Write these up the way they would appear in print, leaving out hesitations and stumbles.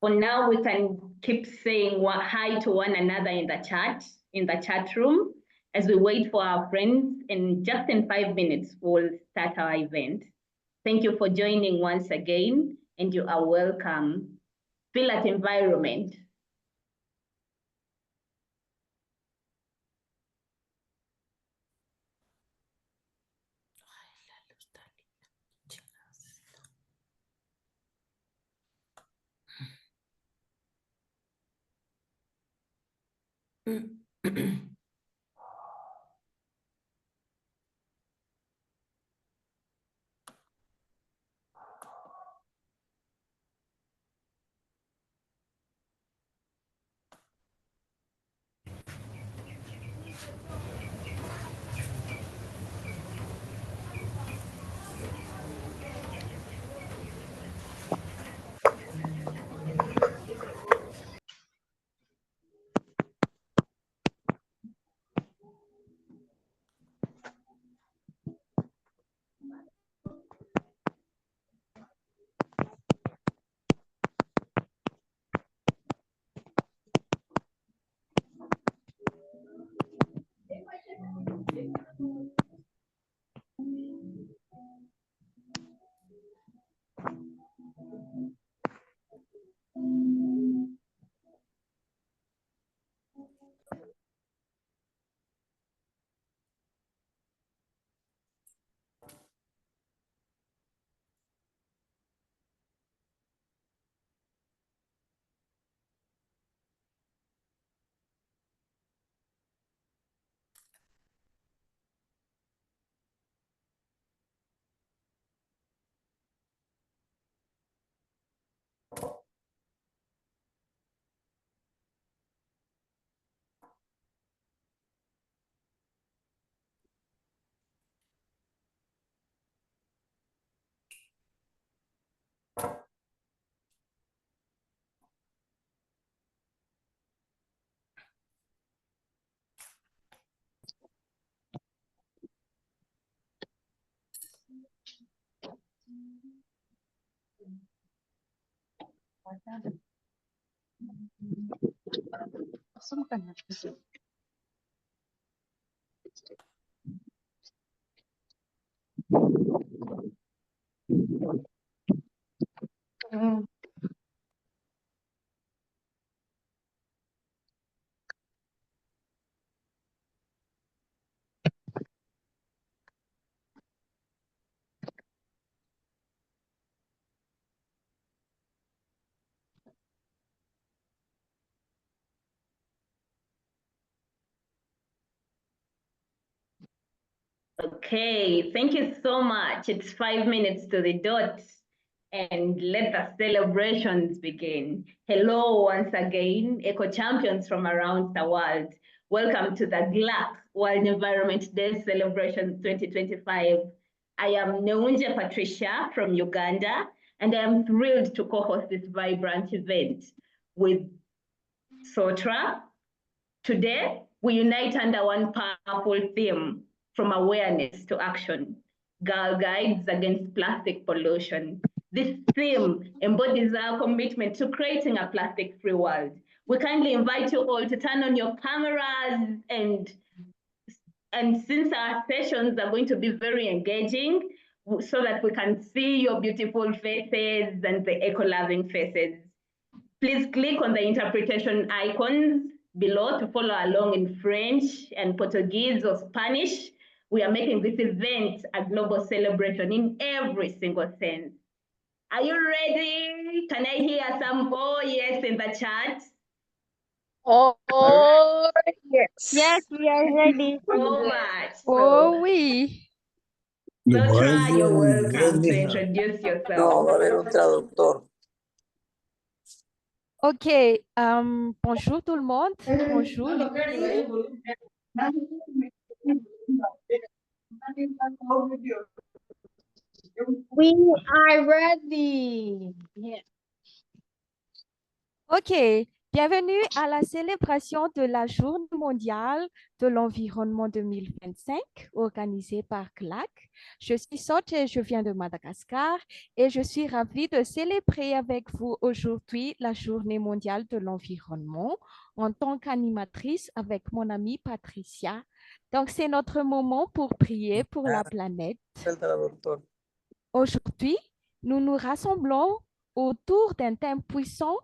For now, we can keep saying hi to one another in the chat room, as we wait for our friends. And just in 5 minutes, we'll start our event. Thank you for joining once again, and you are welcome. Feel at environment. Okay, thank you so much. It's 5 minutes to the dot, and let the celebrations begin. Hello once again, Eco Champions from around the world. Welcome to the GLAC World Environment Day Celebrations 2025. I am Neunje Patricia from Uganda, and I am thrilled to co-host this vibrant event with Sotra. Today, we unite under one powerful theme: from awareness to action, Girl Guides Against Plastic Pollution. This theme embodies our commitment to creating a plastic-free world. We kindly invite you all to turn on your cameras, and since our sessions are going to be very engaging, so that we can see your beautiful faces and the eco-loving faces. Please click on the interpretation icons below to follow along in French and Portuguese or Spanish. We are making this event a global celebration in every single sense. Are you ready? Can I hear some yes in the chat? Oh, right. yes. Yes, we are ready. So much. Oh, oui. Sotra, you're welcome to introduce yourself. No, va a haber un traductor. Ok, bonjour tout le monde. Bonjour les filles. We are ready. Yeah. Ok, Bienvenue à la célébration de la Journée mondiale de l'environnement 2025 organisée par CLAC. Je suis Soche et je viens de Madagascar et je suis ravie de célébrer avec vous aujourd'hui la Journée mondiale de l'environnement en tant qu'animatrice avec mon amie Patricia. Donc, c'est notre moment pour prier pour la planète. El traductor. Aujourd'hui, nous nous rassemblons autour d'un thème puissant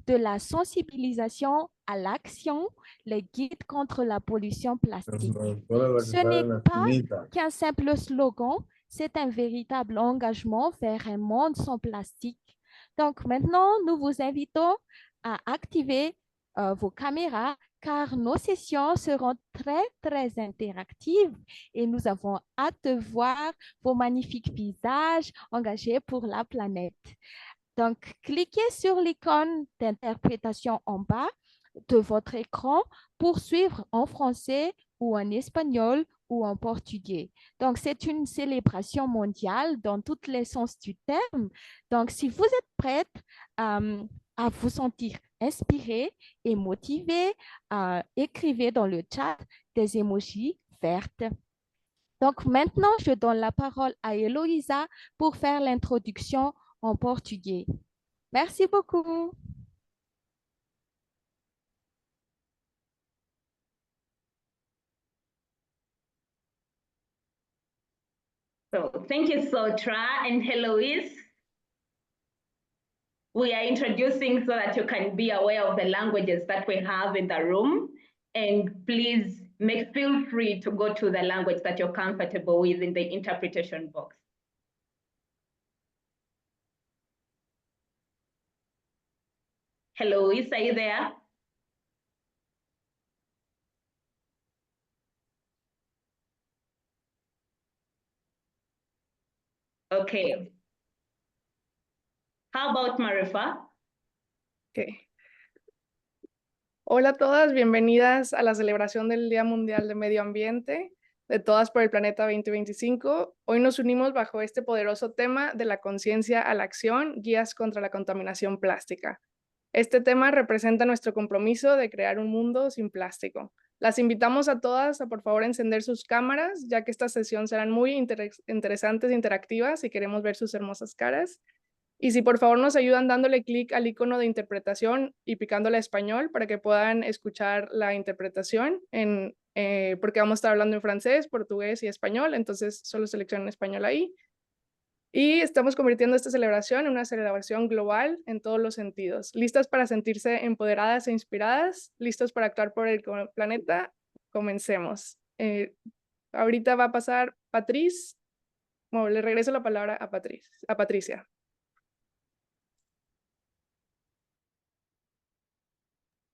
de la sensibilisation à l'action, les guides contre la pollution plastique. Ce n'est pas qu'un simple slogan, c'est un véritable engagement vers un monde sans plastique. Donc maintenant, nous vous invitons à activer vos caméras car nos sessions seront très interactives et nous avons hâte de voir vos magnifiques visages engagés pour la planète. Donc, cliquez sur l'icône d'interprétation en bas de votre écran pour suivre en français ou en espagnol ou en portugais. Donc, c'est une célébration mondiale dans tous les sens du terme. Donc, si vous êtes prête à vous sentir inspiré et motivé, écrivez dans le chat des emojis vertes. Donc, maintenant, je donne la parole à Eloïsa pour faire l'introduction en portugais. Merci beaucoup. So thank you, Sotra and Heloise. We are introducing so that you can be aware of the languages that we have in the room. And please feel free to go to the language that you're comfortable with in the interpretation box. Heloise, are you there? Okay. How about Marifa? Okay. Hola a todas, bienvenidas a la celebración del Día Mundial de Medio Ambiente, de Todas por el Planeta 2025. Hoy nos unimos bajo este poderoso tema de la conciencia a la acción, guías contra la contaminación plástica. Este tema representa nuestro compromiso de crear un mundo sin plástico. Las invitamos a todas a por favor encender sus cámaras, ya que esta sesión serán muy interesantes e interactivas y queremos ver sus hermosas caras. Y si por favor nos ayudan dándole clic al icono de interpretación y picándole a español para que puedan escuchar la interpretación, porque vamos a estar hablando en francés, portugués y español, entonces solo seleccionen español ahí. Y estamos convirtiendo esta celebración en una celebración global en todos los sentidos. ¿Listas para sentirse empoderadas e inspiradas? ¿Listos para actuar por el planeta? Comencemos. Ahorita va a pasar Patrice. Bueno, le regreso la palabra a Patricia.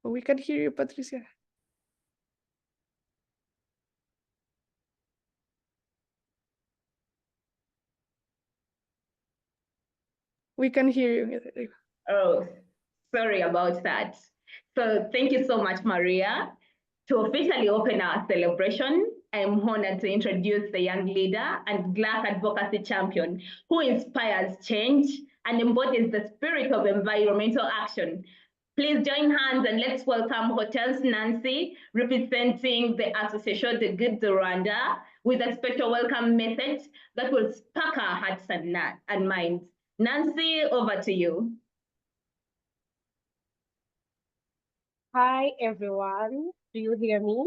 We can hear you, Patricia. We can hear you. Oh, sorry about that. So thank you so much, Maria. To officially open our celebration, I am honored to introduce the young leader and Black advocacy champion who inspires change and embodies the spirit of environmental action. Please join hands and let's welcome Hotels Nancy, representing the Association de Good de Rwanda, with a special welcome message that will spark our hearts and minds. Nancy, over to you. Hi, everyone. Do you hear me?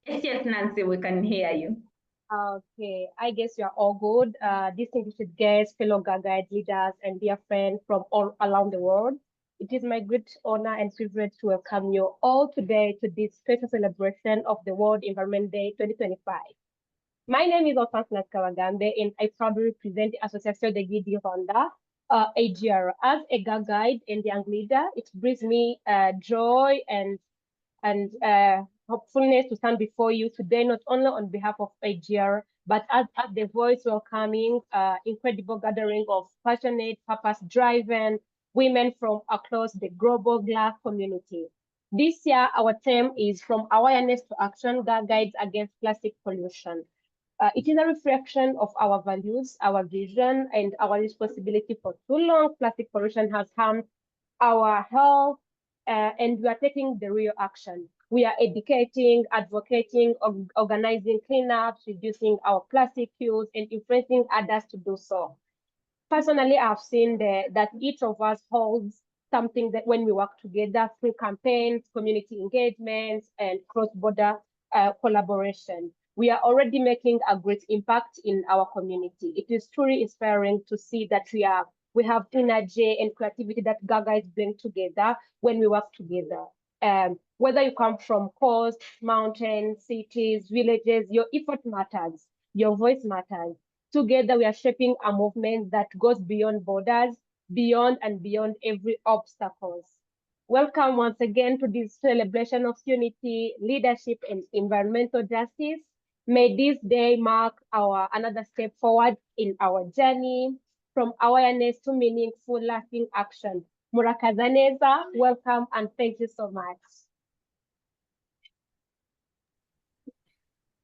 Yes, Nancy, we can hear you. Okay, I guess you are all good. Distinguished guests, fellow guide leaders, and dear friends from all around the world. It is my great honor and privilege to welcome you all today to this special celebration of the World Environment Day 2025. My name is Osansnas Kawagambe, and I proudly represent the Association de Guide du Rwanda, AGR. As a guide and young leader, it brings me joy and hopefulness to stand before you today, not only on behalf of AGR, but as the voice welcoming incredible gathering of passionate, purpose-driven women from across the global Black community. This year, our theme is From Awareness to Action, Guides Against Plastic Pollution. It is a reflection of our values, our vision, and our responsibility. For too long, plastic pollution has harmed our health, and we are taking the real action. We are educating, advocating, organizing cleanups, reducing our plastic use, and influencing others to do so. Personally, I've seen that each of us holds something that when we work together through campaigns, community engagements, and cross-border collaboration, we are already making a great impact in our community. It is truly inspiring to see that we have energy and creativity that Gaga is bring together when we work together. Whether you come from coast, mountains, cities, villages, your effort matters, your voice matters. Together, we are shaping a movement that goes beyond borders, beyond and beyond every obstacles. Welcome once again to this celebration of unity, leadership, and environmental justice. May this day mark another step forward in our journey from awareness to meaningful, lasting action. Murakazaneza, welcome and thank you so much.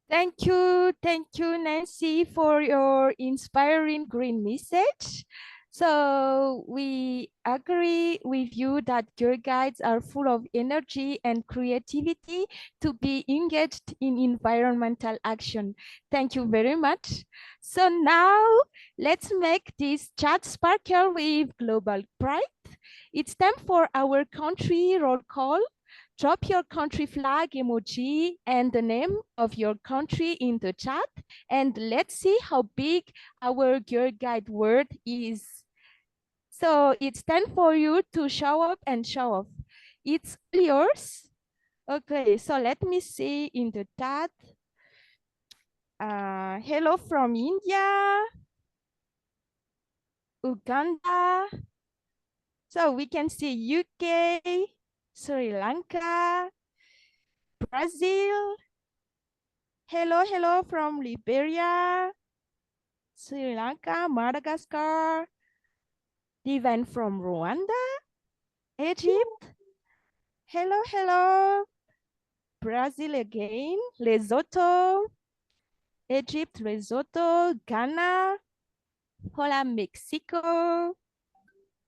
Thank you, Nancy, for your inspiring green message. So we agree with you that your guides are full of energy and creativity to be engaged in environmental action. Thank you very much. So now let's make this chat sparkle with global pride. It's time for our country roll call. Drop your country flag emoji and the name of your country in the chat, and let's see how big our Girl Guide word is. So it's time for you to show up and show off. It's all yours. Okay, so let me see in the chat. Hello from India, Uganda. So we can see UK, Sri Lanka, Brazil. Hello from Liberia, Sri Lanka, Madagascar, Divine from Rwanda, Egypt. Hello, Brazil again, Lesotho, Egypt, Lesotho, Ghana. Hola, Mexico,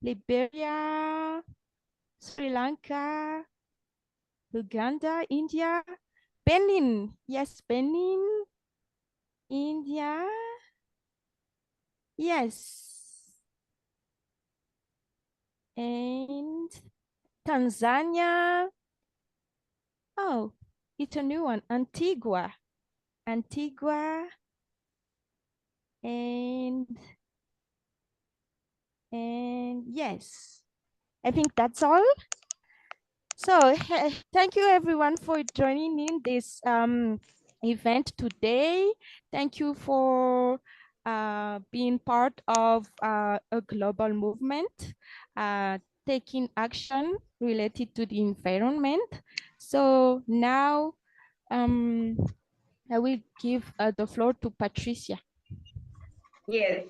Liberia, Sri Lanka, Uganda, India, Benin. Yes, Benin, India. Yes. And Tanzania. Oh, it's a new one. Antigua. And yes, I think that's all. So thank you everyone for joining in this event today. Thank you for being part of a global movement, taking action related to the environment. So now I will give the floor to Patricia. Yes.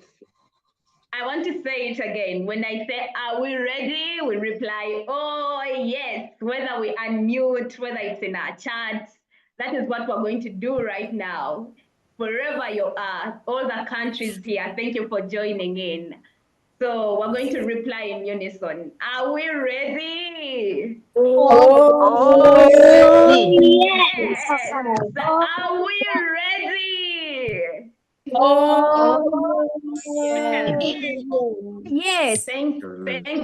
I want to say it again. When I say, are we ready? We reply, oh, yes, whether we unmute, whether it's in our chat. That is what we're going to do right now. Wherever you are, all the countries here, thank you for joining in. So we're going to reply in unison. Are we ready? Oh, Yes. Are we ready? Yes. Thank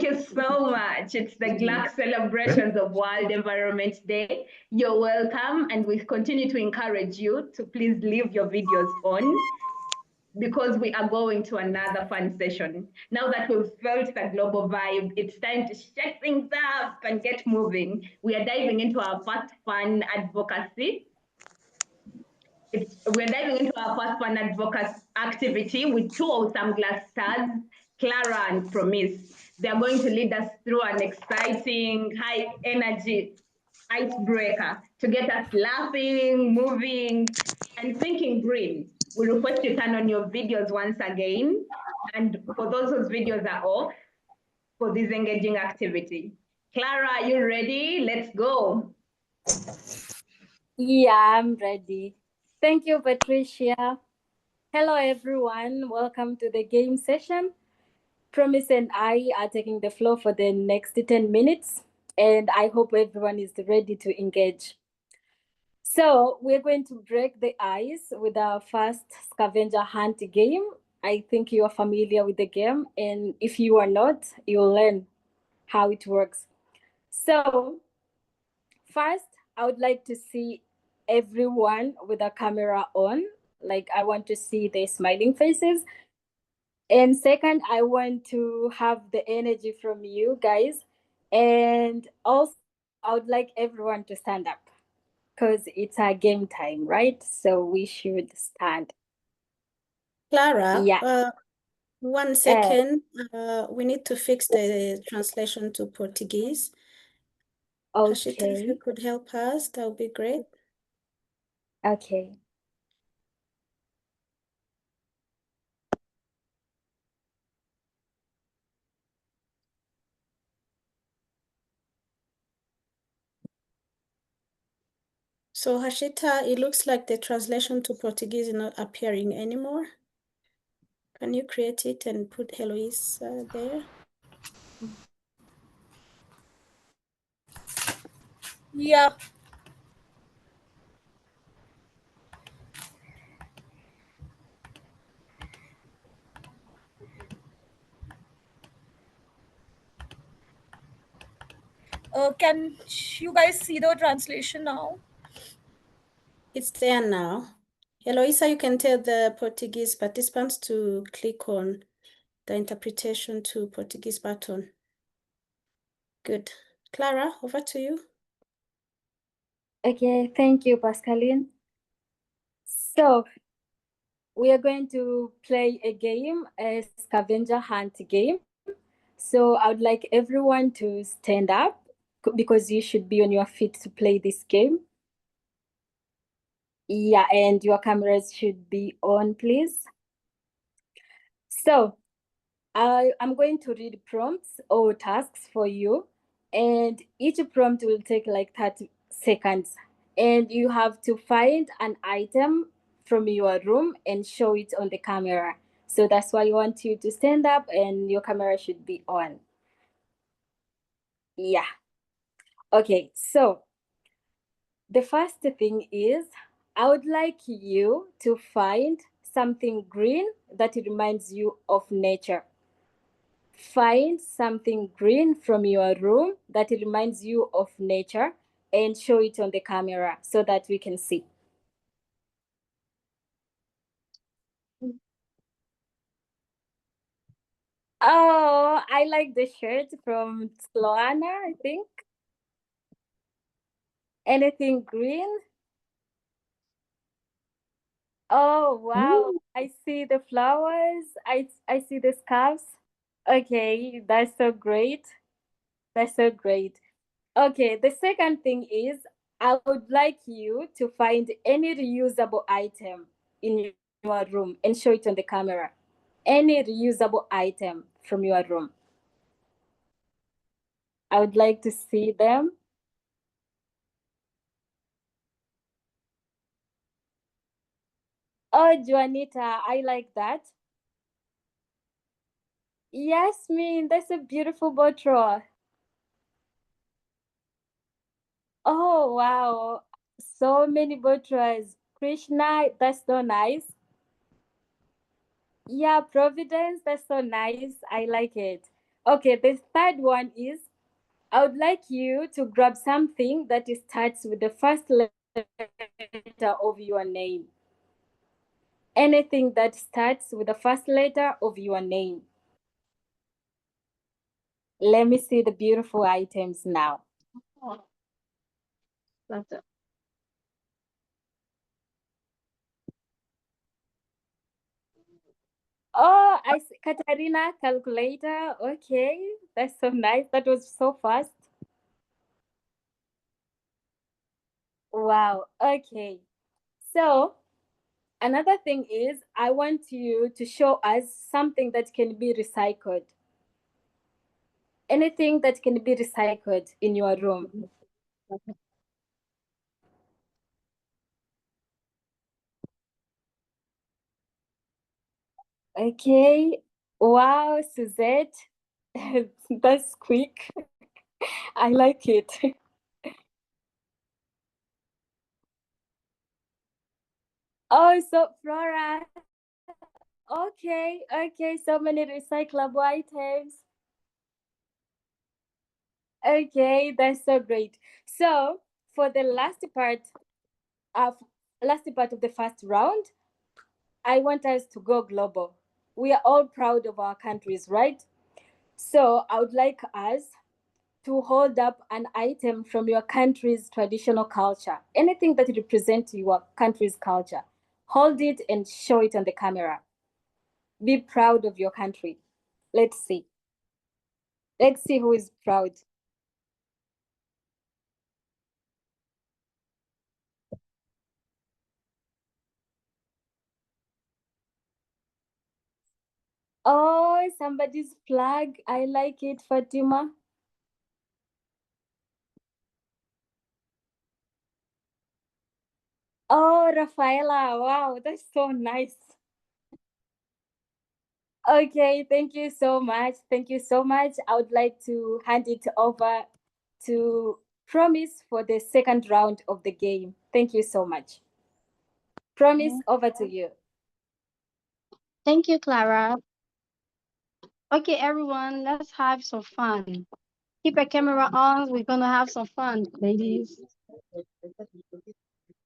you so much. It's the GLAC celebrations of World Environment Day. You're welcome, and we continue to encourage you to please leave your videos on because we are going to another fun session. Now that we've felt the global vibe, it's time to shake things up and get moving. We are diving into our first fun advocacy. We're diving into our first fun advocacy activity with two awesome glass stars, Clara and Promise. They're going to lead us through an exciting, high energy icebreaker to get us laughing, moving, and thinking green. We request you turn on your videos once again. And for those whose videos are off, for this engaging activity. Clara, are you ready? Let's go. Yeah, I'm ready. Thank you, Patricia. Hello, everyone. Welcome to the game session. Promise and I are taking the floor for the next 10 minutes, and I hope everyone is ready to engage. So, we're going to break the ice with our first scavenger hunt game. I think you are familiar with the game, and if you are not, you'll learn how it works. So, first, I would like to see everyone with a camera on. Like, I want to see their smiling faces. And second, I want to have the energy from you guys. And also, I would like everyone to stand up because it's a game time, right? So we should stand. Clara, Yeah. 1 second. We need to fix the translation to Portuguese. Hashita, if you Okay. could help us, that would be great. Okay. So Hashita, it looks like the translation to Portuguese is not appearing anymore. Can you create it and put Heloise there? Yeah. Can you guys see the translation now? It's there now. Heloisa, you can tell the Portuguese participants to click on the interpretation to Portuguese button. Good. Clara, over to you. Okay. Thank you, Pascaline. So we are going to play a game, a scavenger hunt game. So I would like everyone to stand up because you should be on your feet to play this game. Yeah, and your cameras should be on, please. So I'm going to read prompts or tasks for you, and each prompt will take like 30 seconds. And you have to find an item from your room and show it on the camera. So that's why I want you to stand up and your camera should be on. Yeah. Okay, so the first thing is I would like you to find something green that reminds you of nature. Find something green from your room that reminds you of nature and show it on the camera so that we can see. Oh, I like the shirt from Sloana, I think. Anything green? Oh, wow. I see the flowers. I see the scarves. Okay, that's so great. That's so great. Okay, the second thing is I would like you to find any reusable item in your room and show it on the camera. Any reusable item from your room. I would like to see them. Oh, Juanita, I like that. Yasmin, that's a beautiful bottle. Oh, wow. So many bottles. Krishna, that's so nice. Yeah, Providence, that's so nice. I like it. Okay, the third one is I would like you to grab something that starts with the first letter of your name. Anything that starts with the first letter of your name. Let me see the beautiful items now. Oh, I see. Katarina calculator. Okay, that's so nice. That was so fast. Wow. Okay. So another thing is I want you to show us something that can be recycled. Anything that can be recycled in your room. Okay. Wow, Suzette. That's quick. I like it. Oh, so Flora. Okay, okay. So many recyclable items. Okay, that's so great. So for the of last part of the first round, I want us to go global. We are all proud of our countries, right? So I would like us to hold up an item from your country's traditional culture, anything that represents your country's culture. Hold it and show it on the camera. Be proud of your country. Let's see. Let's see who is proud. Oh, somebody's flag. I like it, Fatima. Oh, Rafaela. Wow, that's so nice. Okay, thank you so much. Thank you so much. I would like to hand it over to Promise for the second round of the game. Thank you so much. Promise, over to you. Thank you, Clara. Okay, everyone, let's have some fun. Keep your camera on. We're gonna have some fun, ladies.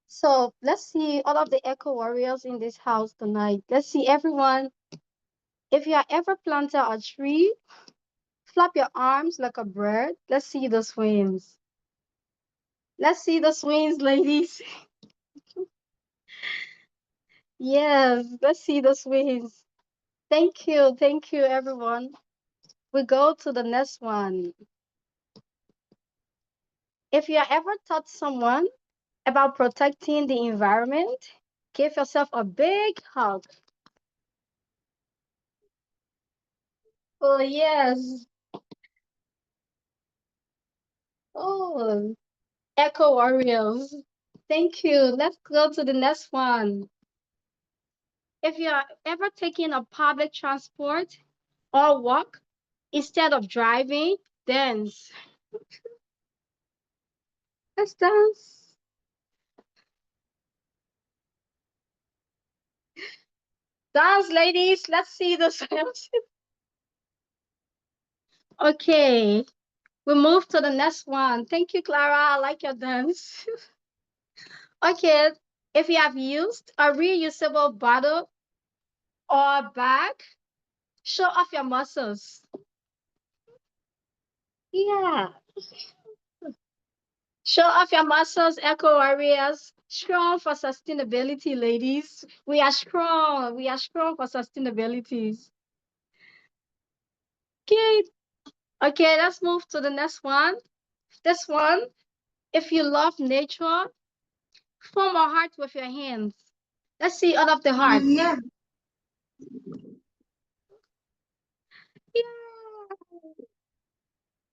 So let's see all of the eco warriors in this house tonight. Let's see everyone. If you are ever planted a tree, flap your arms like a bird. Let's see the swings. Let's see the swings, ladies. Yes, let's see the swings. Thank you, everyone. We go to the next one. If you are ever taught someone about protecting the environment, give yourself a big hug. Oh, yes. Oh, Echo Warriors. Thank you. Let's go to the next one. If you are ever taking a public transport or walk instead of driving, dance. Let's dance. Dance, ladies. Let's see the dance. Okay, we move to the next one. Thank you, Clara. I like your dance. Okay, if you have used a reusable bottle or bag, show off your muscles. Yeah. Show off your muscles, eco warriors. Strong for sustainability, ladies. We are strong. We are strong for sustainability. Okay. Okay, let's move to the next one. This one, if you love nature, form a heart with your hands. Let's see all of the hearts. Yeah.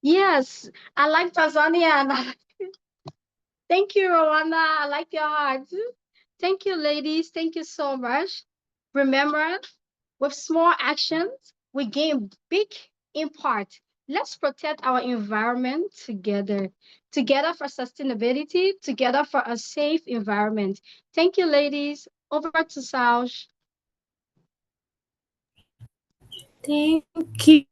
Yes, I like Tanzania. Thank you, Rwanda. I like your heart. Thank you, ladies. Thank you so much. Remember, with small actions, we gain big impact. Let's protect our environment together. Together for sustainability, together for a safe environment. Thank you, ladies. Over to Sauj. Thank you.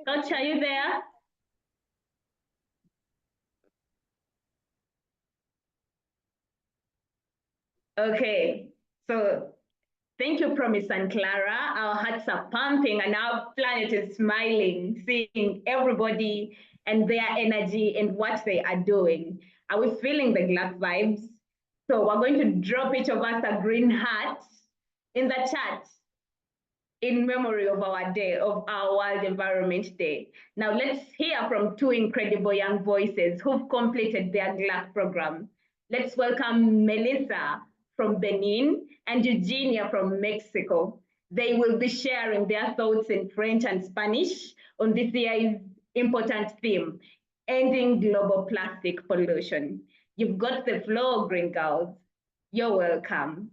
Coach, are you there? Okay, so thank you, Promise and Clara. Our hearts are pumping and our planet is smiling, seeing everybody and their energy and what they are doing. Are we feeling the Glass vibes? So we're going to drop each of us a green heart in the chat in memory of our day, of our World Environment Day. Now let's hear from two incredible young voices who've completed their GLAC program. Let's welcome Melissa from Benin and Eugenia from Mexico. They will be sharing their thoughts in French and Spanish on this year's important theme, ending global plastic pollution. You've got the floor, Green Girls. You're welcome.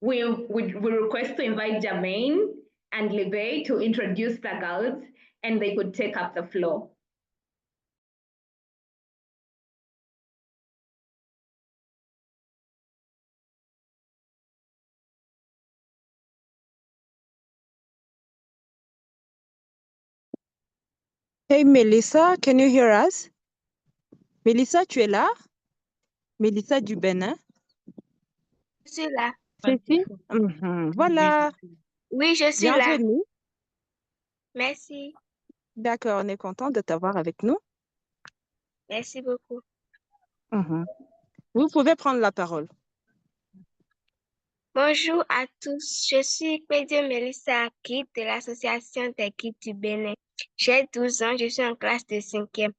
We request to invite Jermaine and Libé to introduce the girls, and they could take up the floor. Hey Melissa, can you hear us? Melissa, tu es là? Melissa du Bénin? Je suis là. Cécile? Voilà. Oui, je suis là. Bienvenue. Merci. D'accord, on est content de t'avoir avec nous. Merci beaucoup. Vous pouvez prendre la parole. Bonjour à tous. Je suis Pédio Melissa, guide de l'Association des guides du Bénin. J'ai 12 ans, je suis en classe de 5e.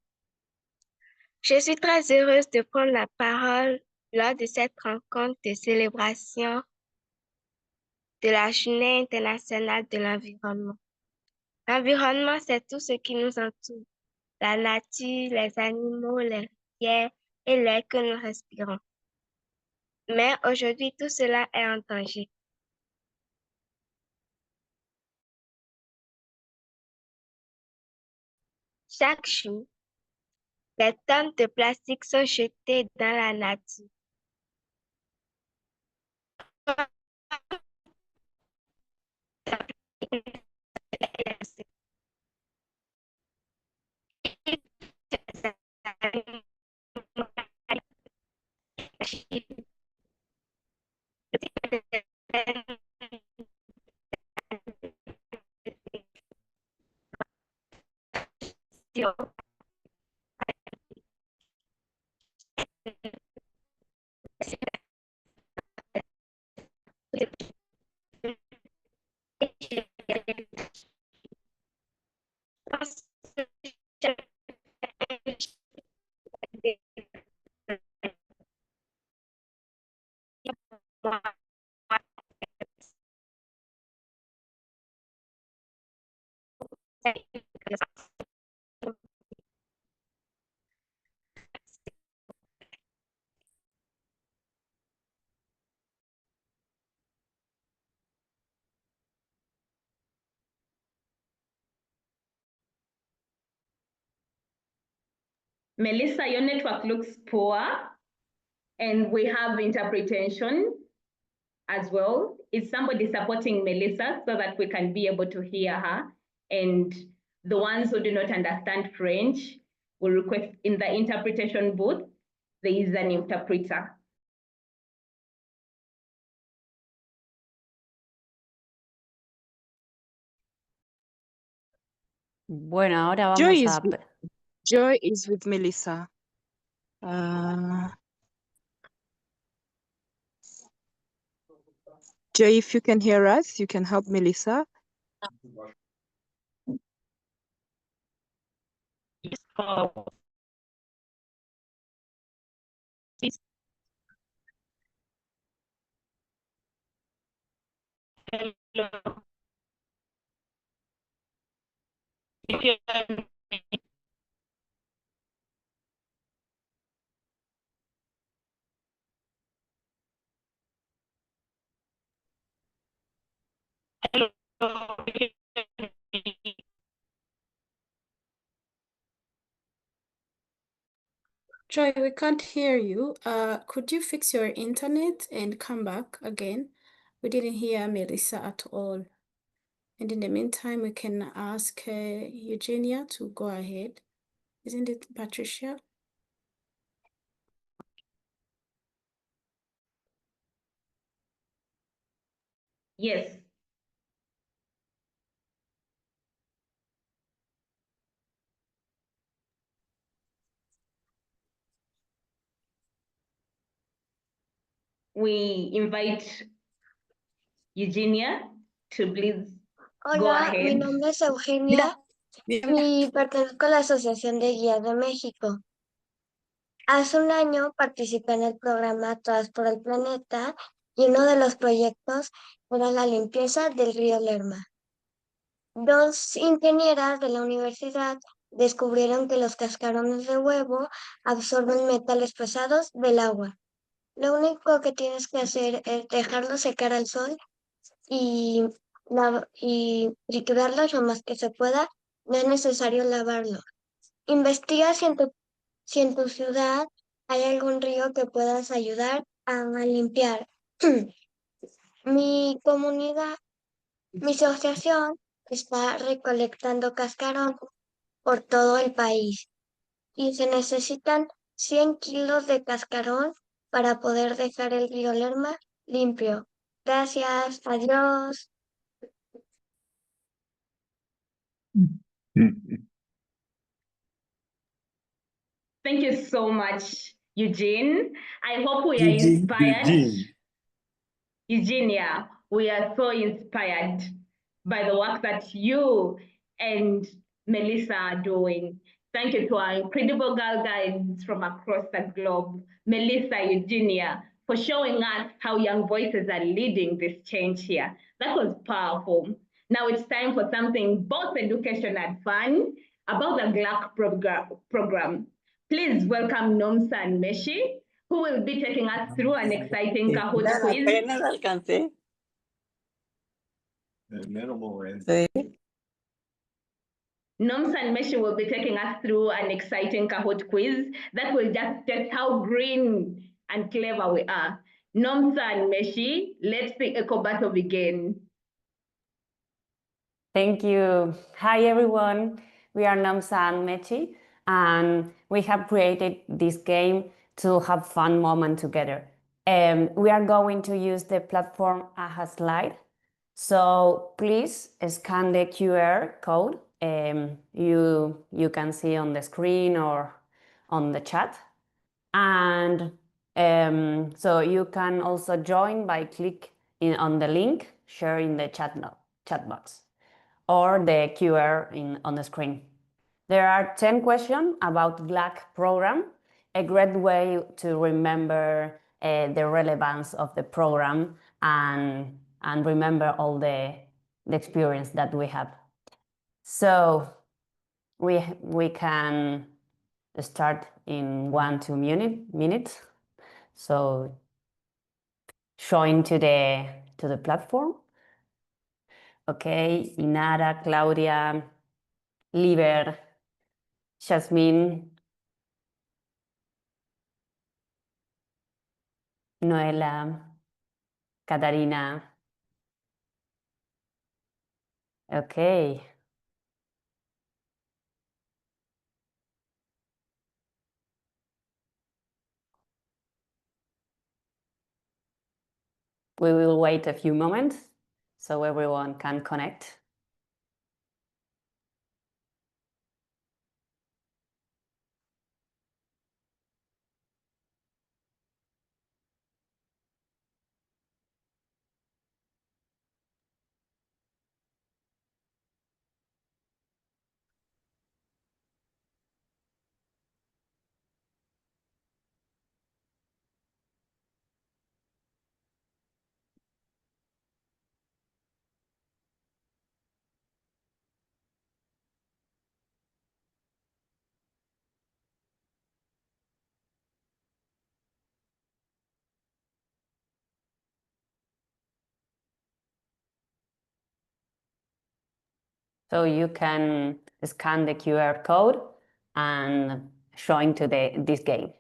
Je suis très heureuse de prendre la parole lors de cette rencontre de célébration de la Journée internationale de l'environnement. L'environnement, c'est tout ce qui nous entoure. La nature, les animaux, les rivières et l'air que nous respirons. Mais aujourd'hui, tout cela est en danger. Chaque jour, des tonnes de plastique sont jetées dans la nature. Melissa, your network looks poor, and we have interpretation as well. Is somebody supporting Melissa so that we can be able to hear her? And the ones who do not understand French will request in the interpretation booth, there is an interpreter. Bueno, ahora Joy vamos a... Joy is with Melissa. Joy, if you can hear us, you can help Melissa. Joy, we can't hear you. Could you fix your internet and come back again? We didn't hear Melissa at all. And in the meantime, we can ask Eugenia to go ahead. Isn't it Patricia? Yes. We invite Eugenia to please Go Hola, mi ahead. nombre es Eugenia y pertenezco a la Asociación de Guías de México. Hace un año participé en el programa Todas por el Planeta y uno de los proyectos era la limpieza del río Lerma. Dos ingenieras de la universidad descubrieron que los cascarones de huevo absorben metales pesados del agua. Lo único que tienes que hacer es dejarlo secar al sol y, y triturarlos lo más que se pueda. No es necesario lavarlo. Investiga si en tu ciudad hay algún río que puedas ayudar a limpiar. Mi comunidad, mi asociación está recolectando cascarón por todo el país y se necesitan 100 kilos de cascarón para poder dejar el río Lerma limpio. Gracias, adiós. Thank you so much, Eugene. I hope we are inspired. Eugenia, we are so inspired by the work that you and Melissa are doing. Thank you to our incredible girl guides from across the globe, Melissa, Eugenia, for showing us how young voices are leading this change here. That was powerful. Now it's time for something both educational and fun about the GLAC program. Please welcome Nomsa and Meshi, who will be taking us through an exciting Kahoot quiz. Apenas alcancé. El mero momento. Sí. Noms and Meshi will be taking us through an exciting Kahoot quiz that will just test how green and clever we are. Noms and Meshi, let the echo battle begin. Thank you. Hi, everyone. We are Namsa and Mechi, and we have created this game to have fun moment together. We are going to use the platform AHA Slide. So please scan the QR code you can see on the screen or on the chat. And so you can also join by clicking on the link shared in the chat box or the QR on the screen. There are 10 questions about GLAC program, a great way to remember the relevance of the program and remember all the experience that we have. So we can start in 1-2 minutes. So showing to the platform. Okay, Inara, Claudia, Liber, Jasmine, Noela, Catarina. Okay. We will wait a few moments so everyone can connect. So you can scan the QR code and join to this game.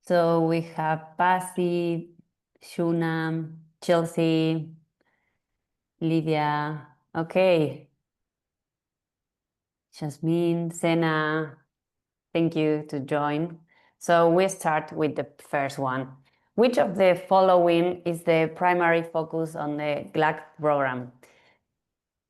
So we have Pasi, Shuna, Chelsea, Lydia. Okay. Jasmine, Sena, thank you to join. So we start with the first one. Which of the following is the primary focus on the GLAC program?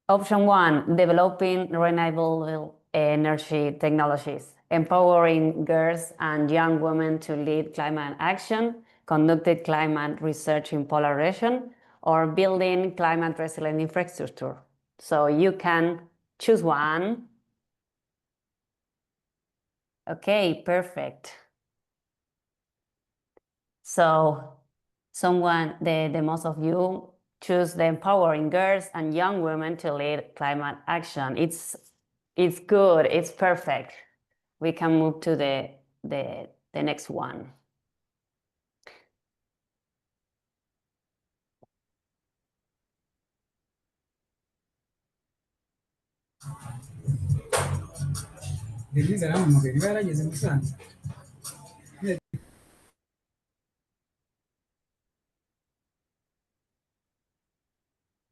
Option 1, developing renewable energy technologies, empowering girls and young women to lead climate action, conducted climate research in polar region, or building climate resilient infrastructure. So you can choose one. Okay, perfect. So the most of you choose the empowering girls and young women to lead climate action. It's good, it's perfect. We can move to the next one.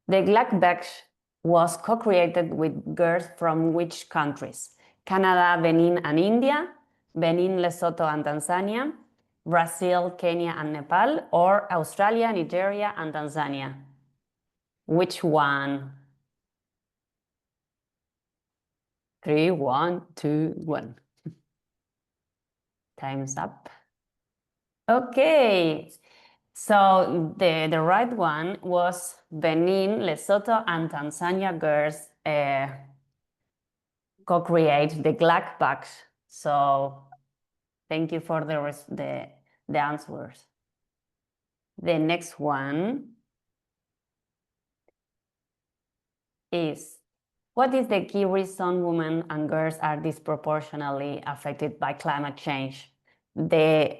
The GLAC batch was co-created with girls from which countries? Canada, Benin, and India, Benin, Lesotho, and Tanzania, Brazil, Kenya, and Nepal, or Australia, Nigeria, and Tanzania? Which one? 3, 1, 2, 1. Time's up. Okay. So the right one was Benin, Lesotho, and Tanzania girls co-create the GLAC Pact. So thank you for the answers. The next one is, what is the key reason women and girls are disproportionately affected by climate change? The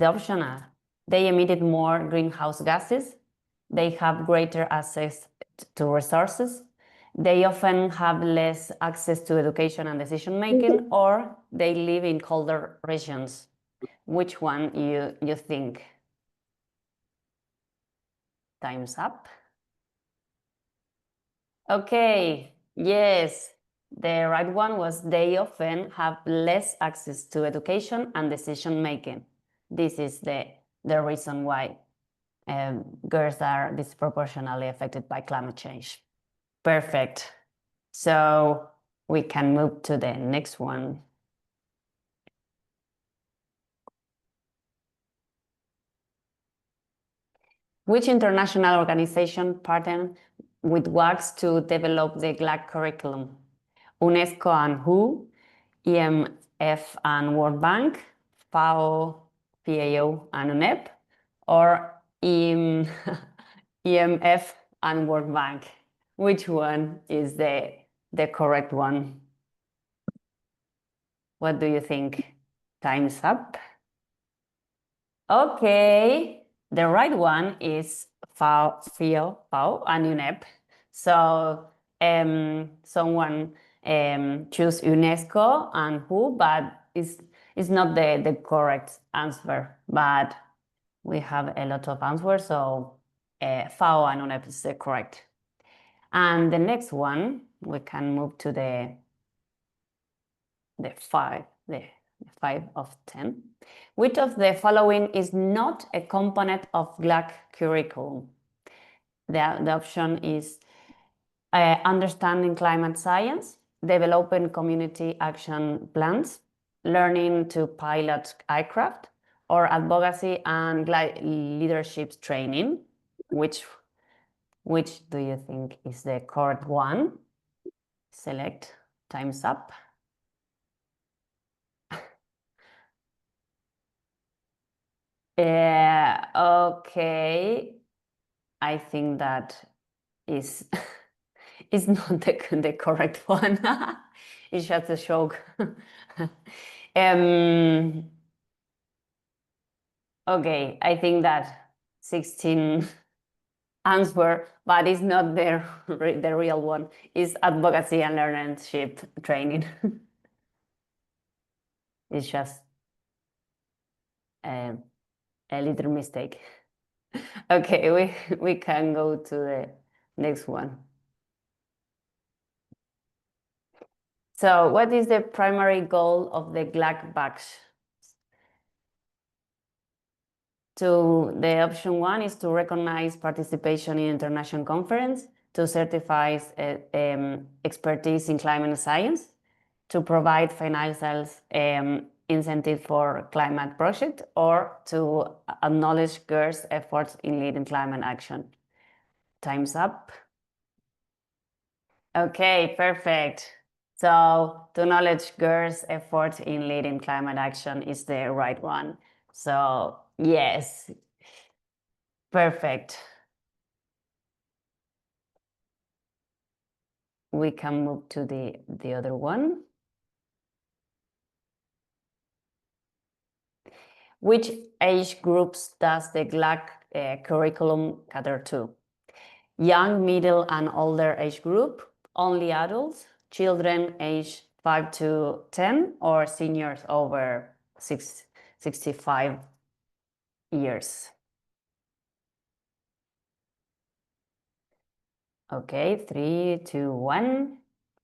option are, they emitted more greenhouse gases, they have greater access to resources, they often have less access to education and decision making, or they live in colder regions. Which one you think? Time's up. Okay, yes, the right one was they often have less access to education and decision making. This is the reason why girls are disproportionately affected by climate change. Perfect. So we can move to the next one. Which international organization partnered with WACS to develop the GLAC curriculum? UNESCO and WHO, EMF and World Bank, FAO, PAO and UNEP, or EMF and World Bank? Which one is the correct one? What do you think? Time's up. Okay, the right one is FAO and UNEP. So someone choose UNESCO and WHO, but it's not the correct answer. But we have a lot of answers, so FAO and UNEP is the correct. And the next one, we can move to the 5 of 10. Which of the following is not a component of GLAC curriculum? The option is understanding climate science, developing community action plans, learning to pilot aircraft, or advocacy and leadership training. Which do you think is the correct one? Select. Time's up. Okay. I think that is not the correct one. It's just a joke. Okay, I think that 16 answer, but it's not the real one. It's advocacy and leadership training. It's just a little mistake. Okay, we can go to the next one. So what is the primary goal of the GLAC batch? So the option 1 is to recognize participation in international conference, to certify expertise in climate science, to provide financial incentive for climate project, or to acknowledge girls' efforts in leading climate action. Time's up. Okay, perfect. So to acknowledge girls' effort in leading climate action is the right one. So yes, perfect. We can move to the other one. Which age groups does the GLAC curriculum cater to? Young, middle, and older age group, only adults, children aged 5 to 10, or seniors over 65 years? Okay, 3, 2, 1,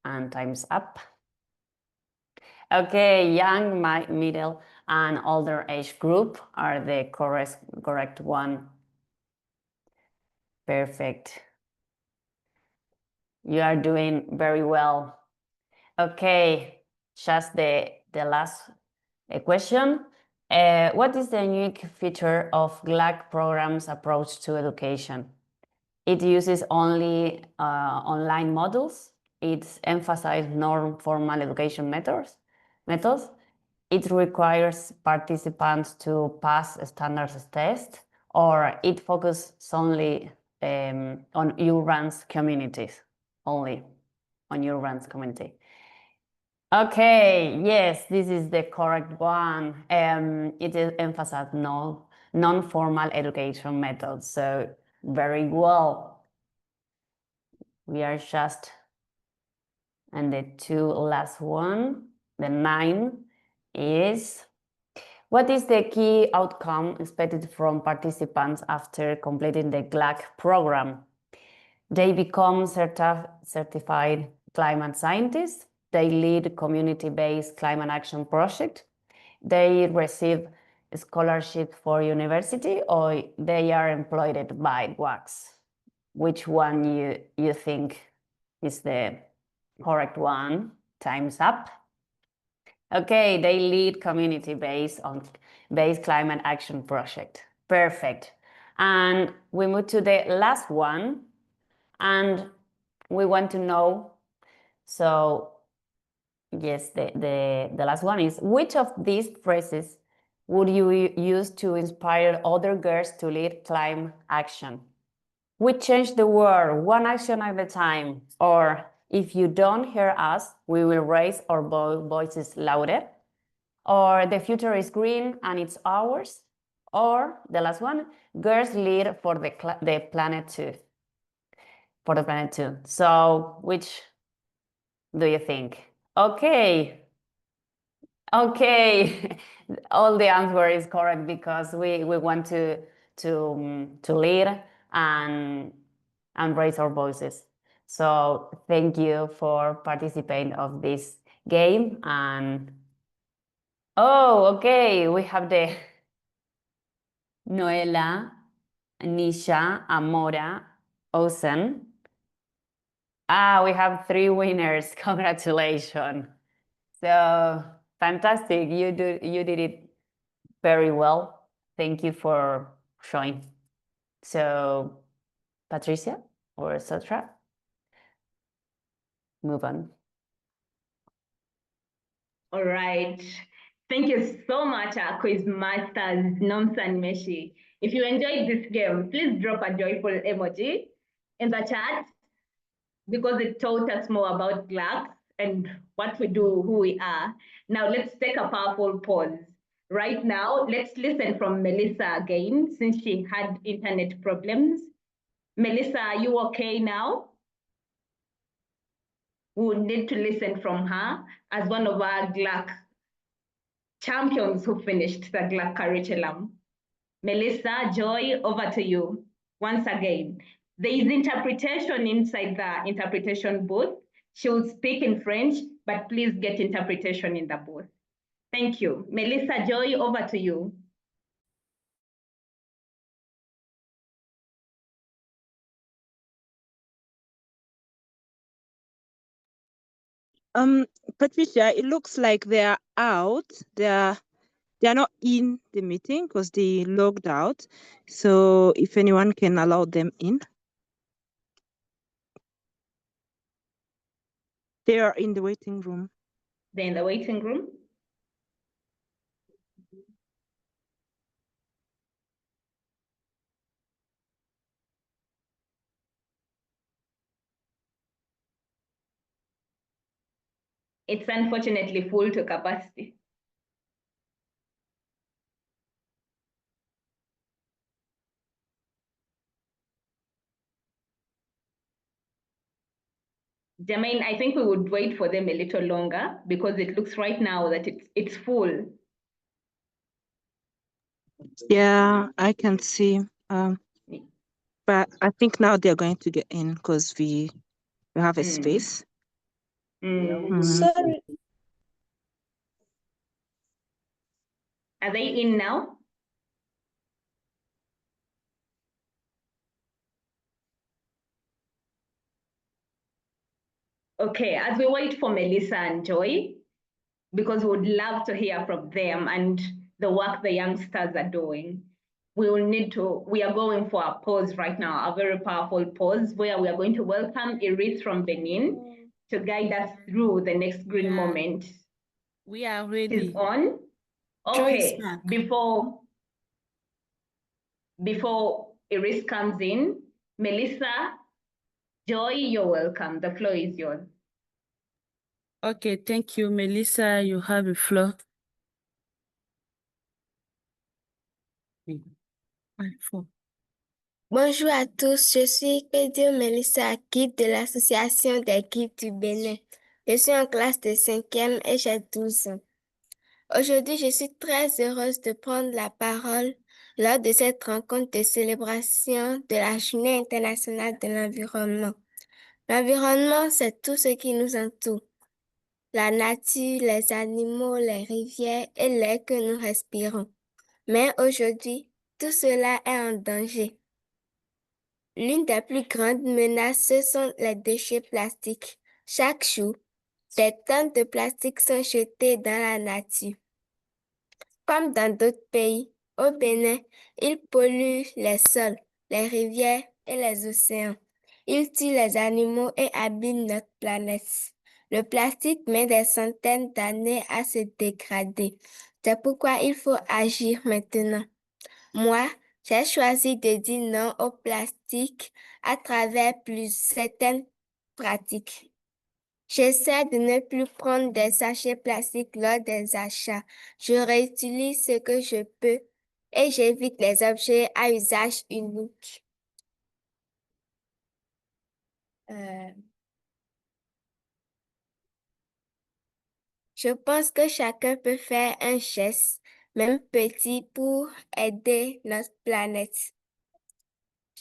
and time's up. Okay, young, middle, and older age group are the correct one. Perfect. You are doing very well. Okay, just the last question. What is the unique feature of GLAC program's approach to education? It uses only online models. It emphasizes non-formal education methods. It requires participants to pass standards tests, or it focuses only on urban communities, only on urban community. Okay, yes, this is the correct one. It emphasizes non-formal education methods, so very well. We are just, and the two last one, the 9 is, what is the key outcome expected from participants after completing the GLAC program? They become certified climate scientists. They lead community-based climate action project. They receive a scholarship for university, or they are employed by WACS. Which one you think is the correct one? Time's up. Okay, they lead community-based climate action project. Perfect. And we move to the last one, and we want to know, so yes, the last one is, which of these phrases would you use to inspire other girls to lead climate action? We change the world one action at a time, or if you don't hear us, we will raise our voices louder, or the future is green and it's ours, or the last one, girls lead for the planet too. For the planet too. So which do you think? Okay. Okay. All the answer is correct, because we want to lead and raise our voices. So thank you for participating of this game. And oh, okay, we have the Noela, Nisha, Amora, Osen. We have 3 winners. Congratulations. So fantastic. You did it very well. Thank you for showing. So Patricia or Satra, move on. All right. Thank you so much, our quiz masters, Nomsa and Meshi. If you enjoyed this game, please drop a joyful emoji in the chat, because it taught us more about GLAC and what we do, who we are. Now let's take a powerful pause. Right now, let's listen from Melissa again, since she had internet problems. Melissa, are you okay now? We will need to listen from her as one of our GLAC champions who finished the curriculum. Melissa, Joy, over to you. Once again, there is interpretation inside the interpretation booth. She will speak in French, but please get interpretation in the booth. Thank you. Melissa, Joy, over to you. Patricia, it looks like they're out. They're not in the meeting because they logged out. So if anyone can allow them in. They are in the waiting room. They're in the waiting room. It's unfortunately full to capacity. Jermaine, I think we would wait for them a little longer because it looks right now that it's full. Yeah, I can see. But I think now they're going to get in because we have a space. Sorry. Are they in now? Okay, as we wait for Melissa and Joy, because we would love to hear from them and the work the youngsters are doing, we are going for a pause right now, a very powerful pause where we are going to welcome Iris from Benin to guide us through the next green moment. We are ready. She's on. Okay, before Iris comes in, Melissa, Joy, you're welcome. The floor is yours. Okay, thank you, Melissa. You have the floor. Bonjour à tous, je suis Pédio Melissa, guide de l'Association des guides du Bénin. Je suis en classe de 5e et j'ai 12 ans. Aujourd'hui, je suis très heureuse de prendre la parole lors de cette rencontre de célébration de la Journée internationale de l'environnement. L'environnement, c'est tout ce qui nous entoure. La nature, les animaux, les rivières et l'air que nous respirons. Mais aujourd'hui, tout cela est en danger. L'une des plus grandes menaces, ce sont les déchets plastiques. Chaque jour, des tonnes de plastique sont jetées dans la nature. Comme dans d'autres pays, au Bénin, ils polluent les sols, les rivières et les océans. Ils tuent les animaux et abîment notre planète. Le plastique met des centaines d'années à se dégrader. C'est pourquoi il faut agir maintenant. Moi, j'ai choisi de dire non au plastique à travers certaines pratiques. J'essaie de ne plus prendre des sachets plastiques lors des achats. Je réutilise ce que je peux et j'évite les objets à usage unique. Je pense que chacun peut faire un geste, même petit, pour aider notre planète.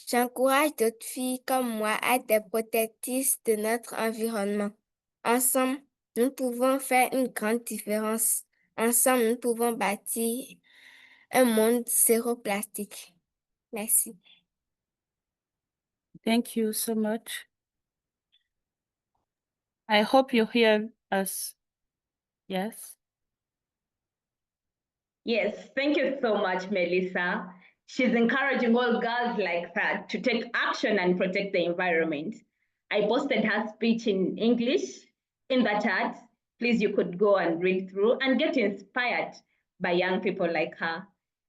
J'encourage d'autres filles comme moi à être des protectrices de notre environnement. Ensemble, nous pouvons faire une grande différence. Ensemble, nous pouvons bâtir un monde zéro plastique. Merci. Thank you so much. I hope you hear us. Yes? Yes, thank you so much, Melissa. She's encouraging all girls like that to take action and protect the environment. I posted her speech in English in the chat. Please, you could go and read through and get inspired by young people like her.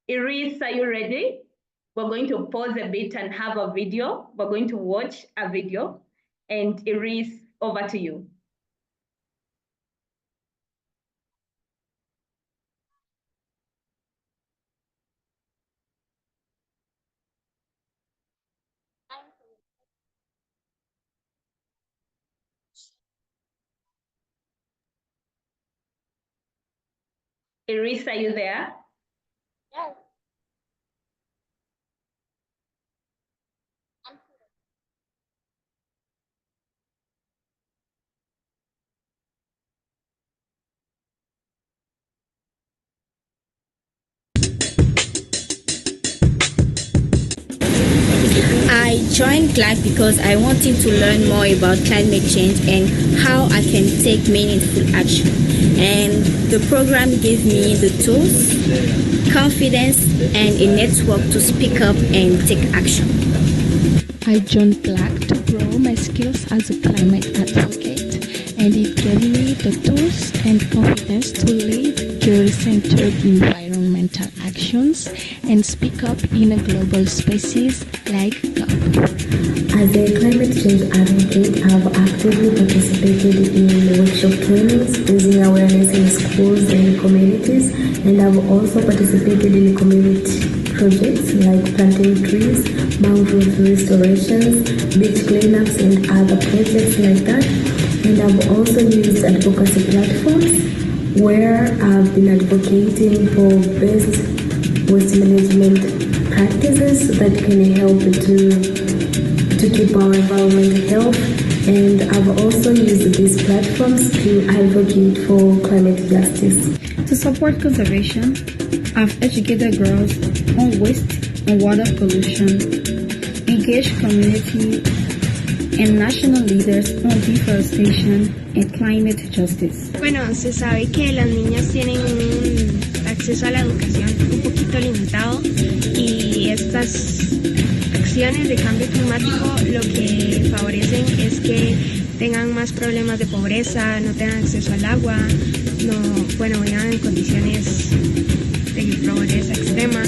Iris, are you ready? We're going to pause a bit and have a video. We're going to watch a video. And Iris, over to you. Iris, are you there? Yes. I joined CLAC because I wanted to learn more about climate change and how I can take meaningful action. And the program gave me the tools, confidence, and a network to speak up and take action. I joined CLAC to grow my skills as a climate advocate, and it gave me the tools and confidence to lead girl-centered environmental actions and speak up in a global spaces like COP. As a climate change advocate, I've actively participated in workshop trainings, raising awareness in schools and communities, and I've also participated in community projects like planting trees, mangrove restorations, beach cleanups, and other projects like that. And I've also used advocacy platforms where I've been advocating for best waste management practices that can help to keep our environment healthy. And I've also used these platforms to advocate for climate justice. To support conservation, I've educated girls on waste and water pollution, engaged community and national leaders on deforestation and climate justice. Bueno, se sabe que las niñas tienen un acceso a la educación un poquito limitado y estas acciones de cambio climático lo que favorecen es que tengan más problemas de pobreza, no tengan acceso al agua, vivan en condiciones de pobreza extrema.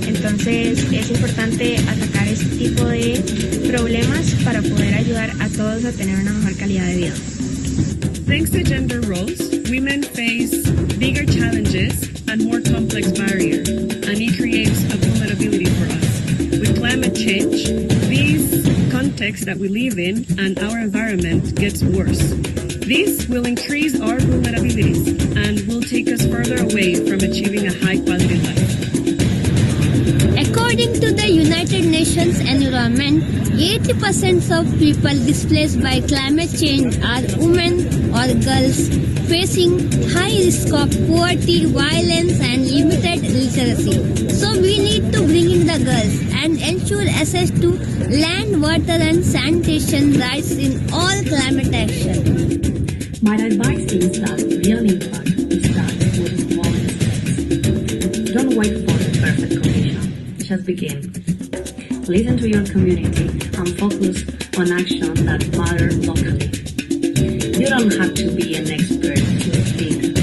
Entonces es importante atacar este tipo de problemas para poder ayudar a todos a tener una mejor calidad de vida. Thanks to gender roles, women face bigger challenges and more complex barriers, and it creates a vulnerability for us. With climate change, these contexts that we live in and our environment gets worse. This will increase our vulnerabilities and will take us further away from achieving a high-quality life. According to the United Nations Environment, 80% of people displaced by climate change are women or girls facing high risk of poverty, violence and limited literacy. So we need to bring in the girls and ensure access to land, water and sanitation rights in all climate action. My advice is that real impact is done with small steps. Don't wait for the perfect condition, just begin. Listen to your community and focus on action that matter locally. You don't have to be an expert to speak.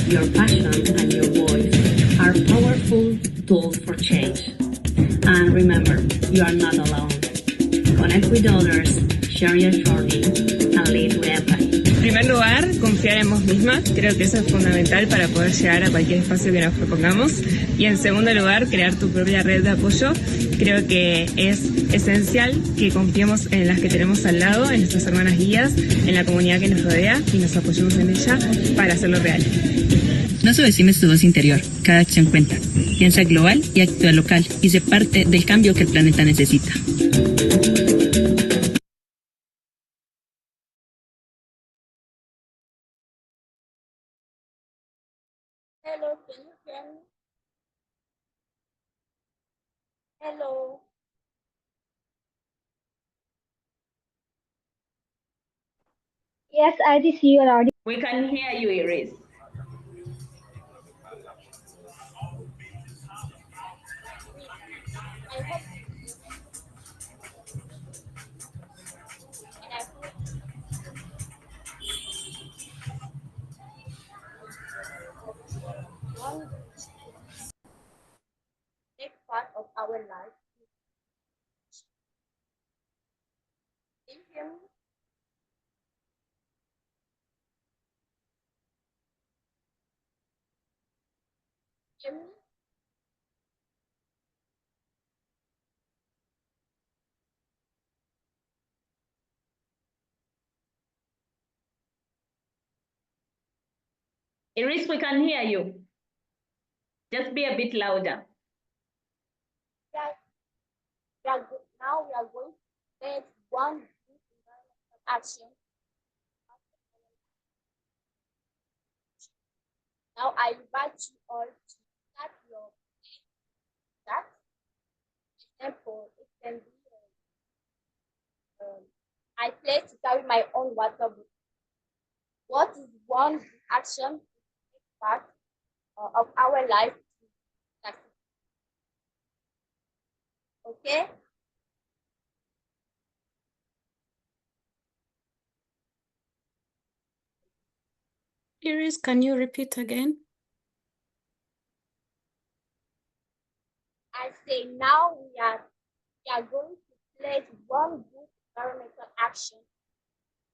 Your passion and your voice are powerful tools for change. And remember, you are not alone. Connect with others, share your journey, and lead with empathy. En primer lugar, confiar en vos misma. Creo que eso es fundamental para poder llegar a cualquier espacio que nos propongamos. Y en segundo lugar, crear tu propia red de apoyo. Creo que es esencial que confiemos en las que tenemos al lado, en nuestras hermanas guías, en la comunidad que nos rodea y nos apoyemos en ella para hacerlo real. No subestimes tu voz interior. Cada acción cuenta. Piensa global y actúa local y sé parte del cambio que el planeta necesita. Hello, can you hear me? Hello. Yes, Iris, you are audible. We can hear you, Iris. One big part of our life. Can you hear me? Hear me? Iris, we can hear you. Just be a bit louder. Now we are going to take one environmental action. Now I invite you all to start your chat. For example, it can be I plan to carry my own water bottle. What is one action part of our life? Okay. Iris, can you repeat again? I say now we are going to pledge one good environmental action,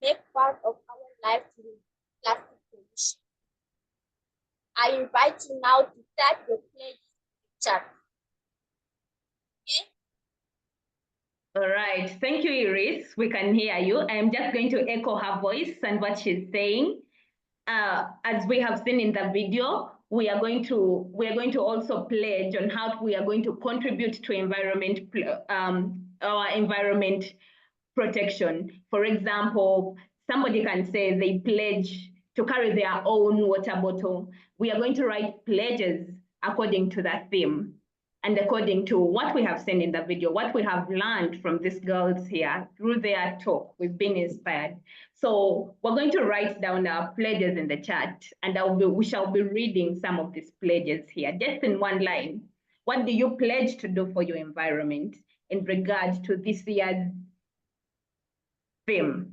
make part of our life to reduce plastic pollution. I invite you now to type the pledge in the chat. Okay? All right, thank you, Iris. We can hear you. I'm just going to echo her voice and what she's saying. As we have seen in the video, we are going to also pledge on how we are going to contribute to our environment protection. For example, somebody can say they pledge to carry their own water bottle. We are going to write pledges according to that theme and according to what we have seen in the video, what we have learned from these girls here through their talk. We've been inspired. So we're going to write down our pledges in the chat, and we shall be reading some of these pledges here, just in one line. What do you pledge to do for your environment in regard to this year's theme?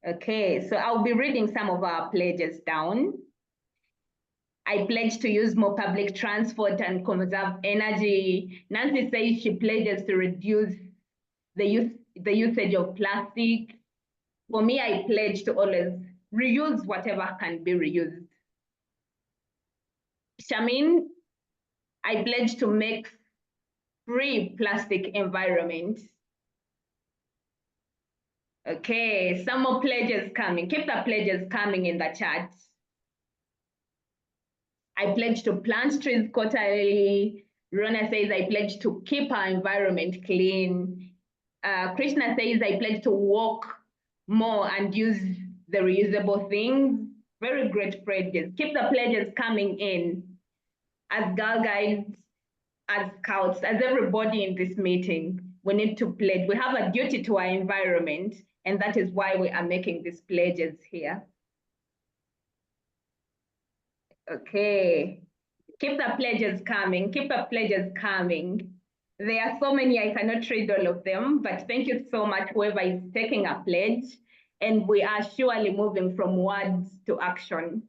Okay, so I'll be reading some of our pledges down. I pledge to use more public transport and conserve energy. Nancy says she pledges to reduce the usage of plastic. For me, I pledge to always reuse whatever can be reused. Shamin, I pledge to make free plastic environment. Okay, some more pledges coming. Keep the pledges coming in the chat. I pledge to plant trees quarterly. Rona says, I pledge to keep our environment clean. Krishna says, I pledge to walk more and use the reusable things. Very great pledges. Keep the pledges coming in. As Girl Guides, as Scouts, as everybody in this meeting, we need to pledge. We have a duty to our environment, and that is why we are making these pledges here. Okay, keep the pledges coming, keep the pledges coming. There are so many, I cannot read all of them, but thank you so much, whoever is taking a pledge, and we are surely moving from words to action.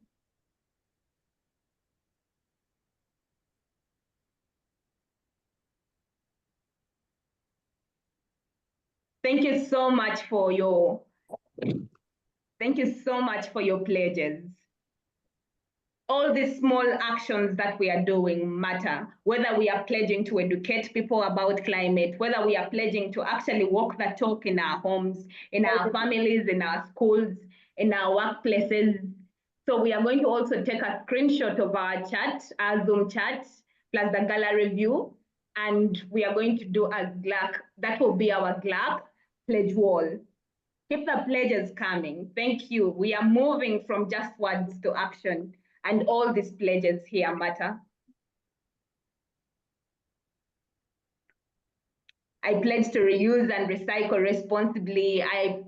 Thank you so much for your pledges. All these small actions that we are doing matter, whether we are pledging to educate people about climate, whether we are pledging to actually walk the talk in our homes, in our families, in our schools, in our workplaces. So we are going to also take a screenshot of our chat, our Zoom chat, plus the gallery view, and we are going to do a GLAC. That will be our GLAC pledge wall. Keep the pledges coming. Thank you. We are moving from just words to action, and all these pledges here matter. I pledge to reuse and recycle responsibly. I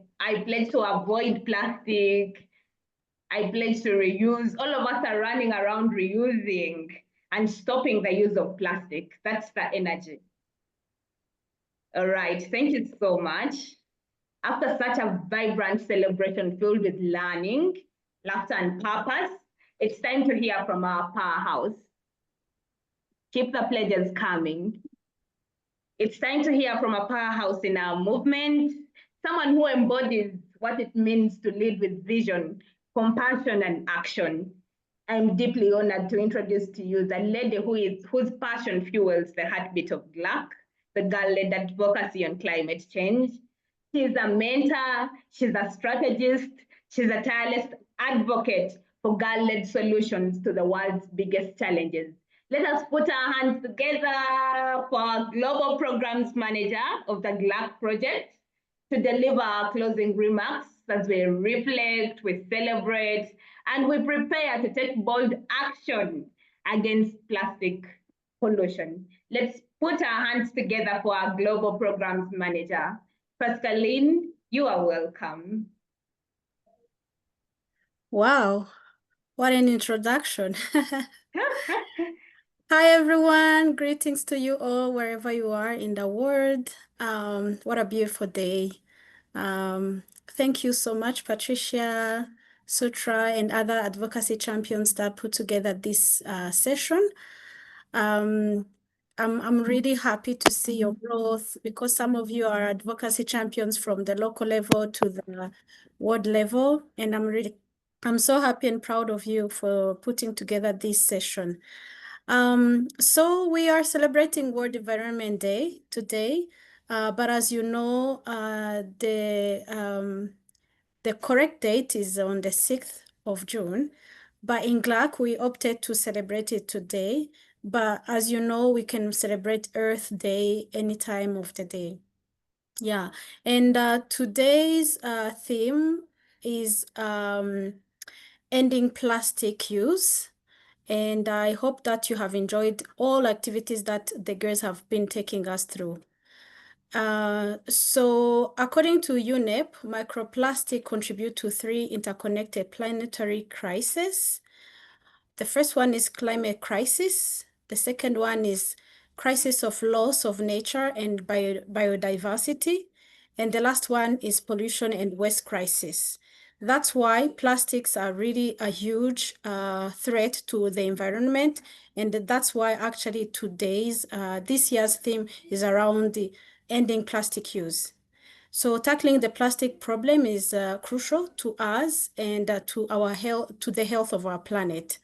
pledge to avoid plastic. I pledge to reuse. All of us are running around reusing and stopping the use of plastic. That's the energy. All right, thank you so much. After such a vibrant celebration filled with learning, laughter, and purpose, it's time to hear from our powerhouse. Keep the pledges coming. It's time to hear from a powerhouse in our movement, someone who embodies what it means to lead with vision, compassion, and action. I'm deeply honored to introduce to you the lady whose passion fuels the heartbeat of GLAC, the girl-led advocacy on climate change. She's a mentor, she's a strategist, she's a tireless advocate for girl-led solutions to the world's biggest challenges. Let us put our hands together for our Global Programs Manager of the GLAC project to deliver our closing remarks as we reflect, we celebrate, and we prepare to take bold action against plastic pollution. Let's put our hands together for our Global Programs Manager. Pascaline, you are welcome. Wow, what an introduction. Hi, everyone. Greetings to you all, wherever you are in the world. What a beautiful day. Thank you so much, Patricia, Sutra, and other advocacy champions that put together this session. I'm really happy to see your growth because some of you are advocacy champions from the local level to the world level, and I'm so happy and proud of you for putting together this session. So we are celebrating World Environment Day today, but as you know, the correct date is on the 6th of June, but in GLAC, we opted to celebrate it today. But as you know, we can celebrate Earth Day any time of the day. Yeah, and today's theme is ending plastic use. And I hope that you have enjoyed all activities that the girls have been taking us through. So according to UNEP, microplastic contribute to 3 interconnected planetary crises. The first one is climate crisis. The second one is crisis of loss of nature and biodiversity. And the last one is pollution and waste crisis. That's why plastics are really a huge threat to the environment. And that's why actually this year's theme is around the ending plastic use. So tackling the plastic problem is crucial to us and to our health, to the health of our planet.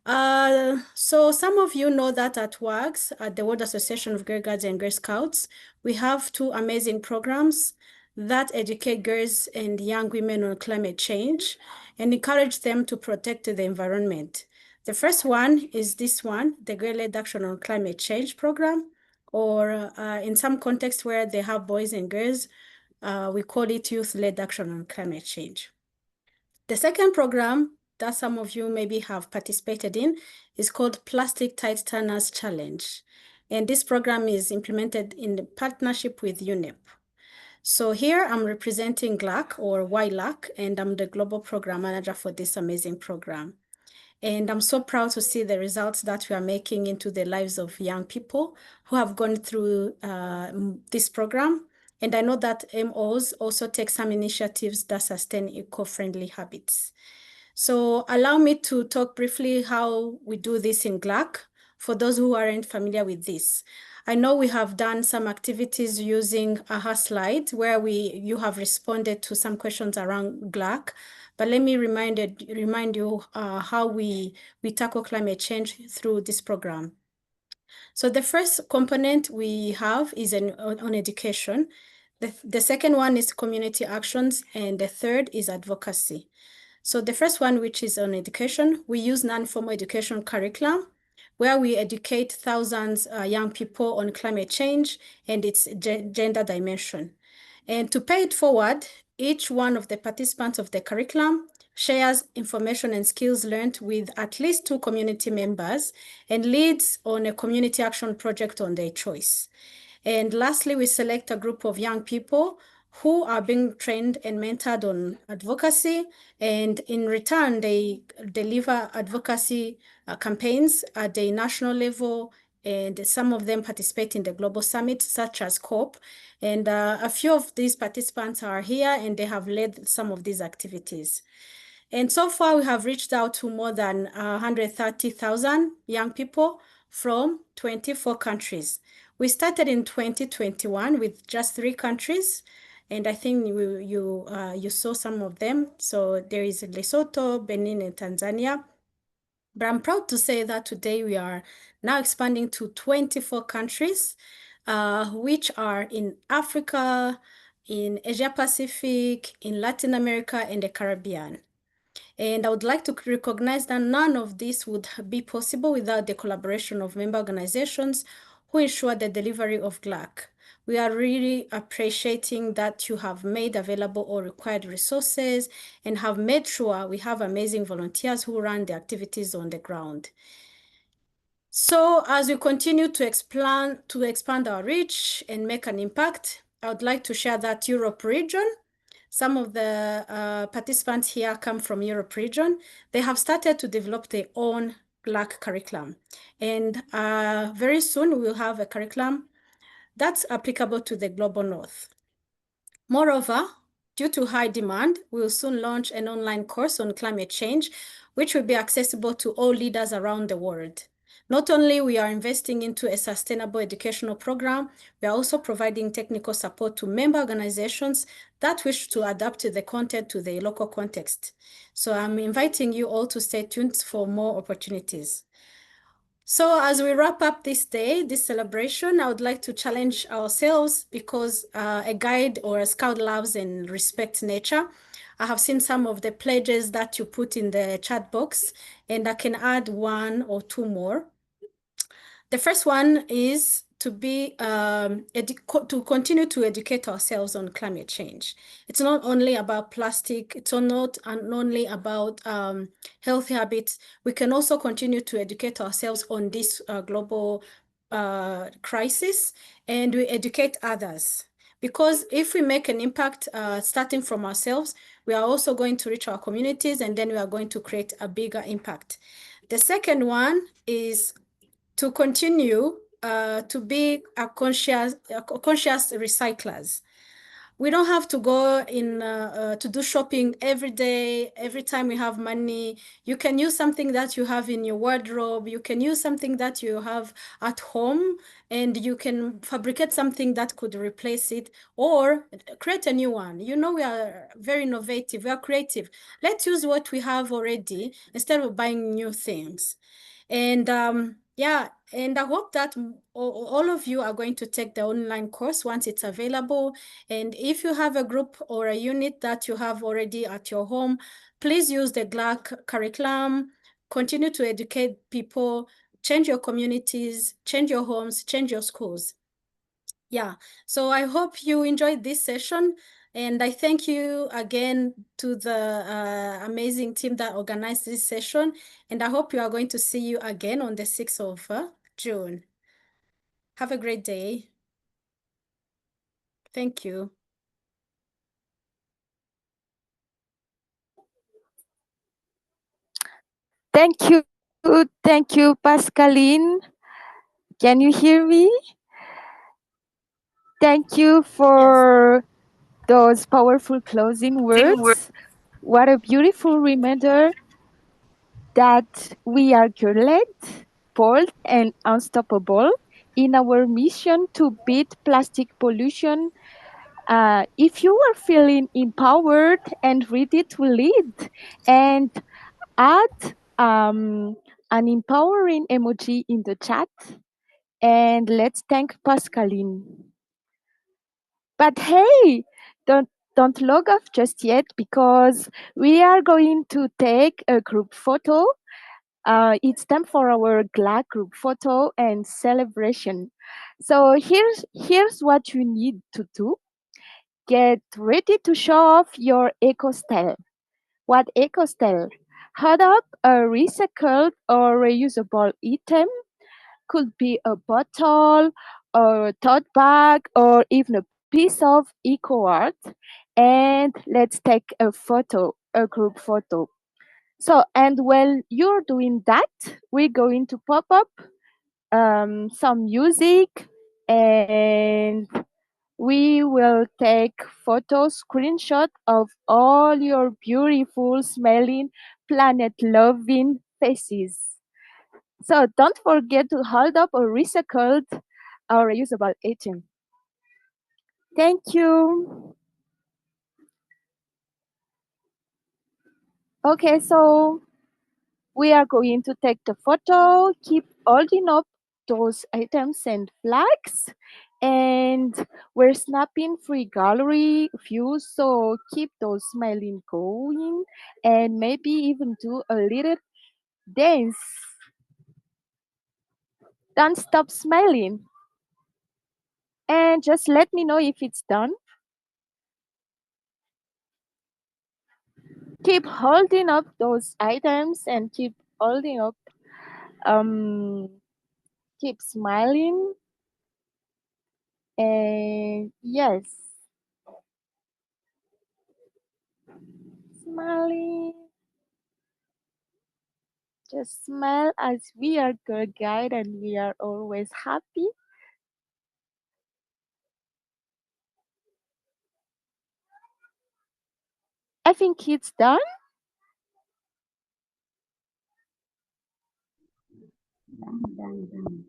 So some of you know that at WAGS, at the World Association of Girl Guides and Girl Scouts, we have 2 amazing programs that educate girls and young women on climate change and encourage them to protect the environment. The first one is this one, the Girl-led Action on Climate Change program, or in some contexts where they have boys and girls, we call it Youth-led Action on Climate Change. The second program that some of you maybe have participated in is called Plastic Tide Turners Challenge. And this program is implemented in partnership with UNEP. So here I'm representing GLAC or YLAC, and I'm the Global Program Manager for this amazing program. And I'm so proud to see the results that we are making into the lives of young people who have gone through this program. And I know that MOs also take some initiatives that sustain eco-friendly habits. So allow me to talk briefly how we do this in GLAC for those who aren't familiar with this. I know we have done some activities using AHA slides where you have responded to some questions around GLAC, but let me remind you how we tackle climate change through this program. So the first component we have is on education. The second one is community actions, and the third is advocacy. So the first one, which is on education, we use non-formal education curriculum, where we educate thousands of young people on climate change and its gender dimension. And to pay it forward, each one of the participants of the curriculum shares information and skills learned with at least 2 community members and leads on a community action project on their choice. And lastly, we select a group of young people who are being trained and mentored on advocacy, and in return, they deliver advocacy campaigns at the national level, and some of them participate in the global summit, such as COP. And a few of these participants are here, and they have led some of these activities. And so far, we have reached out to more than 130,000 young people from 24 countries. We started in 2021 with just 3 countries, and I think you saw some of them. So there is Lesotho, Benin, and Tanzania. But I'm proud to say that today we are now expanding to 24 countries. which are in Africa, in Asia Pacific, in Latin America, and the Caribbean. And I would like to recognize that none of this would be possible without the collaboration of member organizations who ensure the delivery of GLAC. We are really appreciating that you have made available all required resources and have made sure we have amazing volunteers who run the activities on the ground. So as we continue to expand our reach and make an impact, I would like to share that Europe region, some of the participants here come from Europe region. They have started to develop their own GLAC curriculum. And very soon we will have a curriculum that's applicable to the Global North. Moreover, due to high demand, we will soon launch an online course on climate change, which will be accessible to all leaders around the world. Not only we are investing into a sustainable educational program, we are also providing technical support to member organizations that wish to adapt the content to the local context. So I'm inviting you all to stay tuned for more opportunities. So as we wrap up this day, this celebration, I would like to challenge ourselves because a guide or a scout loves and respects nature. I have seen some of the pledges that you put in the chat box, and I can add one or two more. The first one is to continue to educate ourselves on climate change. It's not only about plastic, it's not only about healthy habits. We can also continue to educate ourselves on this global crisis, and we educate others. Because if we make an impact starting from ourselves, we are also going to reach our communities, and then we are going to create a bigger impact. The second one is to continue to be conscious recyclers. We don't have to go in to do shopping every day, every time we have money. You can use something that you have in your wardrobe. You can use something that you have at home, and you can fabricate something that could replace it or create a new one. You know, we are very innovative, we are creative. Let's use what we have already instead of buying new things. And yeah, and I hope that all of you are going to take the online course once it's available. And if you have a group or a unit that you have already at your home, please use the GLAC curriculum, continue to educate people, change your communities, change your homes, change your schools. Yeah, so I hope you enjoyed this session. And I thank you again to the amazing team that organized this session. And I hope you are going to see you again on the 6th of June. Have a great day. Thank you. Thank you, Pascaline. Can you hear me? Thank you for those powerful closing words. What a beautiful reminder that we are girl-led, bold, and unstoppable in our mission to beat plastic pollution. If you are feeling empowered and ready to lead, and add an empowering emoji in the chat, and let's thank Pascaline. But hey, don't log off just yet, because we are going to take a group photo. It's time for our GLAC group photo and celebration. So here's what you need to do. Get ready to show off your eco style. What eco style? Hold up a recycled or reusable item. Could be a bottle, or a tote bag, or even a piece of eco art. And let's take a photo, a group photo. So, and while you're doing that, we're going to pop up some music, and we will take photo screenshot of all your beautiful smelling, planet loving faces. So don't forget to hold up a recycled or reusable item. Thank you. Okay, so we are going to take the photo, keep holding up those items and flags, And we're snapping free gallery views, so keep those smiling going and maybe even do a little dance. Don't stop smiling. And just let me know if it's done. Keep holding up those items and keep holding up. Keep smiling. And yes, smiling. Just smile as we are girl guide and we are always happy. I think it's done. Done.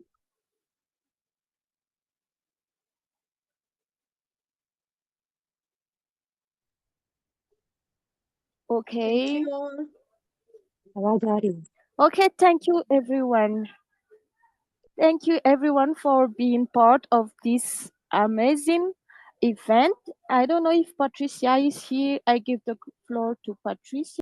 Okay. Thank you all. Okay, thank you everyone. Thank you everyone for being part of this amazing event. I don't know if Patricia is here. I give the floor to Patricia.